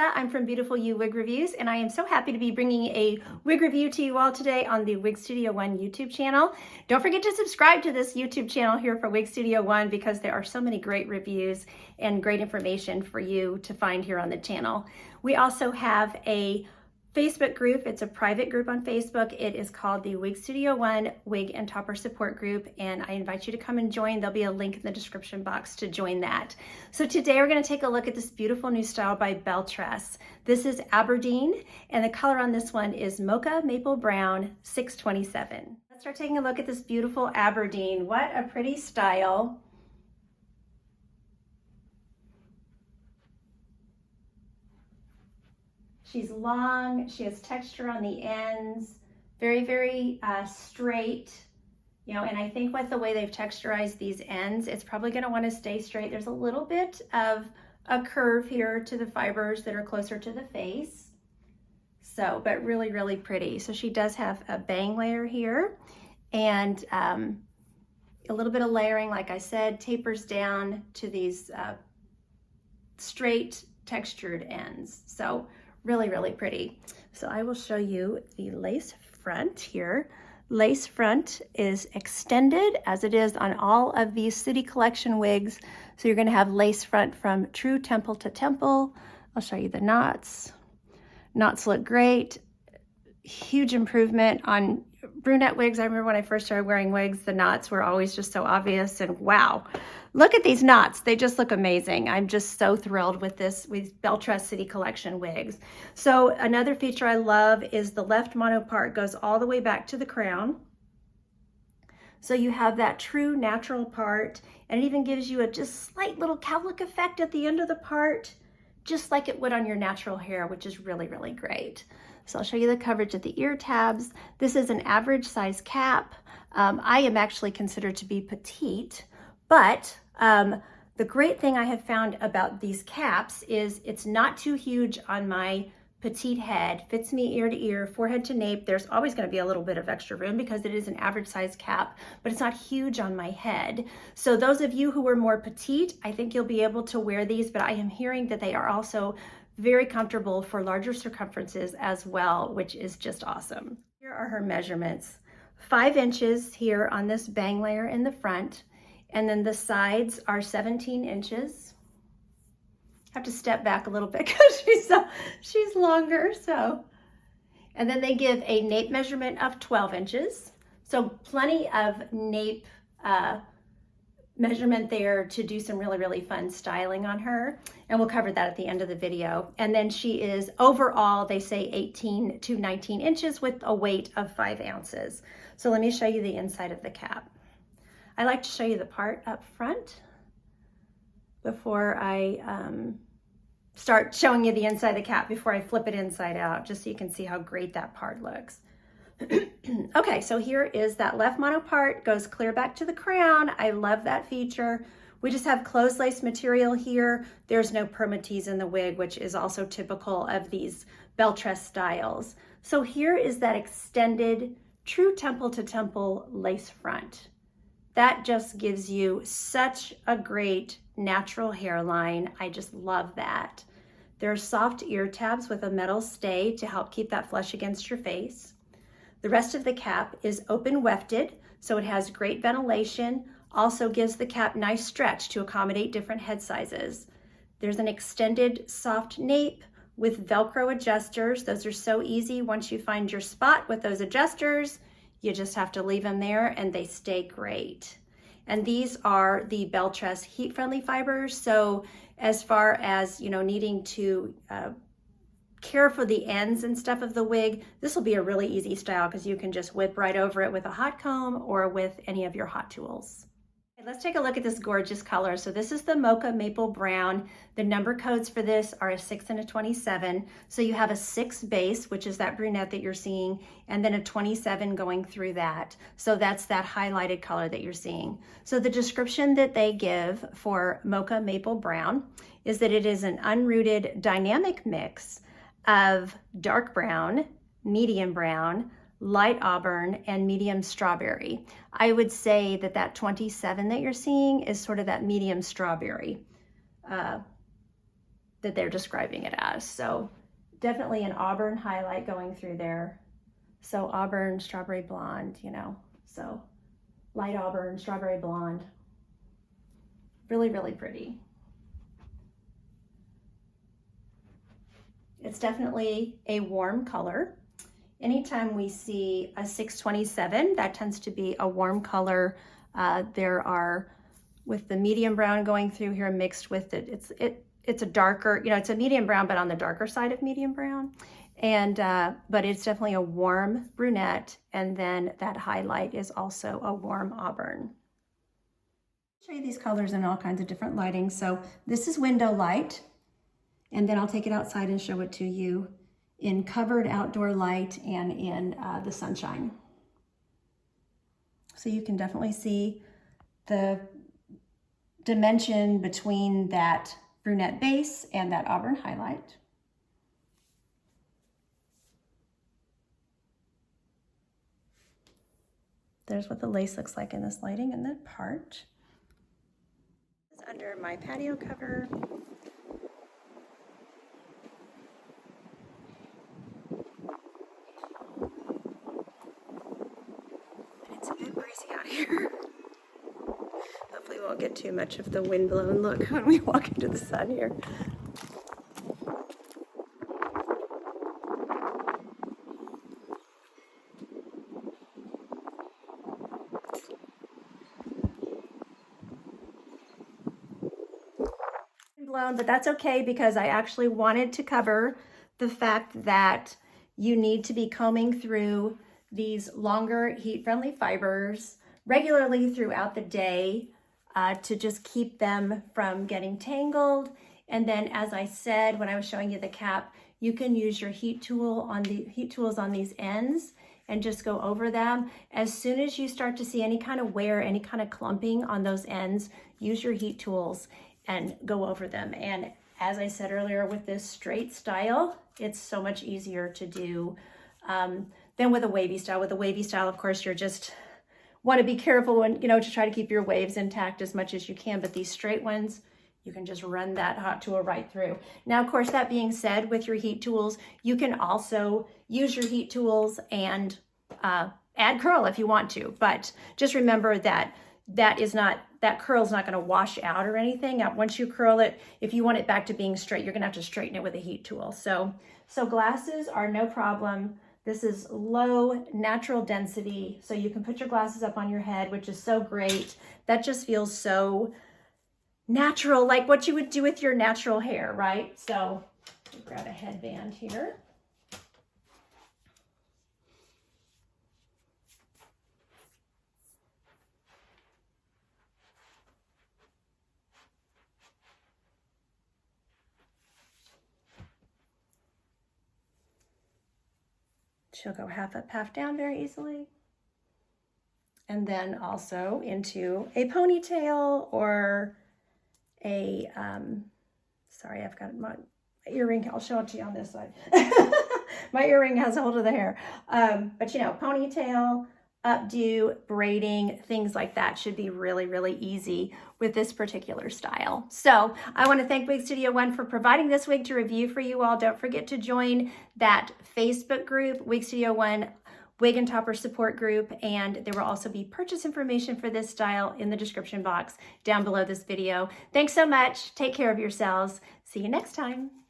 Lisa. I'm from Beautiful You Wig Reviews, and I am so happy to be bringing a wig review to you all today on the Wig Studio One YouTube channel. Don't forget to subscribe to this YouTube channel here for Wig Studio One because there are so many great reviews and great information for you to find here on the channel. We also have a Facebook group. It's a private group on Facebook. It is called the Wig Studio One Wig and Topper Support Group, and I invite you to come and join. There'll be a link in the description box to join that. So today we're going to take a look at this beautiful new style by Belle Tress. This is Aberdeen, and the color on this one is Mocha Maple Brown 627. Let's start taking a look at this beautiful Aberdeen. What a pretty style. She's long, she has texture on the ends, very straight, you know, and I think with the way they've texturized these ends, it's probably gonna wanna stay straight. There's a little bit of a curve here to the fibers that are closer to the face. So, but really pretty. So she does have a bang layer here and a little bit of layering, like I said, tapers down to these straight textured ends. So really pretty. So I will show you the lace front here. Lace front is extended as it is on all of these City Collection wigs. So you're gonna have lace front from true temple to temple. I'll show you the knots. Knots look great. Huge improvement on brunette wigs. I remember when I first started wearing wigs, the knots were always just so obvious, and wow, look at these knots. They just look amazing. I'm just so thrilled with this, with Belle Tress City Collection wigs. So another feature I love is the left mono part goes all the way back to the crown. So you have that true natural part, and it even gives you a just slight little cowlick effect at the end of the part, just like it would on your natural hair, which is really great. So I'll show you the coverage of the ear tabs. This is an average size cap. I am actually considered to be petite, but the great thing I have found about these caps is it's not too huge on my petite head, fits me ear to ear, forehead to nape. There's always gonna be a little bit of extra room because it is an average size cap, but it's not huge on my head. So those of you who are more petite, I think you'll be able to wear these, but I am hearing that they are also very comfortable for larger circumferences as well, which is just awesome. Here are her measurements. 5 inches here on this bang layer in the front, and then the sides are 17 inches. I have to step back a little bit because she's longer, so. And then they give a nape measurement of 12 inches. So plenty of nape measurement there to do some really fun styling on her, and we'll cover that at the end of the video. And then she is overall, they say 18 to 19 inches with a weight of 5 ounces. So let me show you the inside of the cap. I like to show you the part up front before I start showing you the inside of the cap, before I flip it inside out, just so you can see how great that part looks. Okay, so here is that left mono part, goes clear back to the crown. I love that feature. We just have closed lace material here. There's no permatease in the wig, which is also typical of these Belle Tress styles. So here is that extended true temple to temple lace front. That just gives you such a great natural hairline. I just love that. There are soft ear tabs with a metal stay to help keep that flush against your face. The rest of the cap is open wefted, so it has great ventilation, also gives the cap nice stretch to accommodate different head sizes. There's an extended soft nape with Velcro adjusters. Those are so easy. Once you find your spot with those adjusters, you just have to leave them there and they stay great. And these are the Belle Tress heat-friendly fibers. So as far as, you know, needing to care for the ends and stuff of the wig, this will be a really easy style because you can just whip right over it with a hot comb or with any of your hot tools. Okay, let's take a look at this gorgeous color. So this is the Mocha Maple Brown. The number codes for this are a 6 and a 27. So you have a 6 base, which is that brunette that you're seeing, and then a 27 going through that. So that's that highlighted color that you're seeing. So the description that they give for Mocha Maple Brown is that it is an unrooted dynamic mix of dark brown, medium brown, light auburn, and medium strawberry. I would say that that 27 that you're seeing is sort of that medium strawberry that they're describing it as. So definitely an auburn highlight going through there. So auburn, strawberry blonde, you know, so light auburn, strawberry blonde. Really, really pretty. It's definitely a warm color. Anytime we see a 627, that tends to be a warm color. There are, with the medium brown going through here mixed with it, it's a darker, you know, it's a medium brown, but on the darker side of medium brown. And, but it's definitely a warm brunette. And then that highlight is also a warm auburn. I'll show you these colors in all kinds of different lighting. So this is window light. And then I'll take it outside and show it to you in covered outdoor light and in the sunshine. So you can definitely see the dimension between that brunette base and that auburn highlight. There's what the lace looks like in this lighting in that part. It's under my patio cover. It's a bit breezy out here. Hopefully we won't get too much of the wind-blown look when we walk into the sun here. Blown, but that's okay because I actually wanted to cover the fact that you need to be combing through these longer heat-friendly fibers regularly throughout the day to just keep them from getting tangled. And then, as I said when I was showing you the cap, you can use your heat tools on these ends and just go over them. As soon as you start to see any kind of wear, any kind of clumping on those ends, use your heat tools and go over them. And as I said earlier, with this straight style, it's so much easier to do than with a wavy style. With a wavy style, of course, you're just want to be careful and, you know, to try to keep your waves intact as much as you can. But these straight ones, you can just run that hot tool right through. Now, of course, that being said, with your heat tools, you can also use your heat tools and add curl if you want to. But just remember that that curl is not going to wash out or anything. Once you curl it, if you want it back to being straight, you're going to have to straighten it with a heat tool. So glasses are no problem. This is low natural density, so you can put your glasses up on your head, which is so great. That just feels so natural, like what you would do with your natural hair, right? So grab a headband here. She'll go half up, half down very easily. And then also into a ponytail or a, sorry, I've got my earring. I'll show it to you on this side. My earring has a hold of the hair. But you know, ponytail, updo, braiding, things like that should be really, really easy with this particular style. So I want to thank Wig Studio One for providing this wig to review for you all. Don't forget to join that Facebook group, Wig Studio One Wig and Topper Support Group, and there will also be purchase information for this style in the description box down below this video. Thanks so much. Take care of yourselves. See you next time.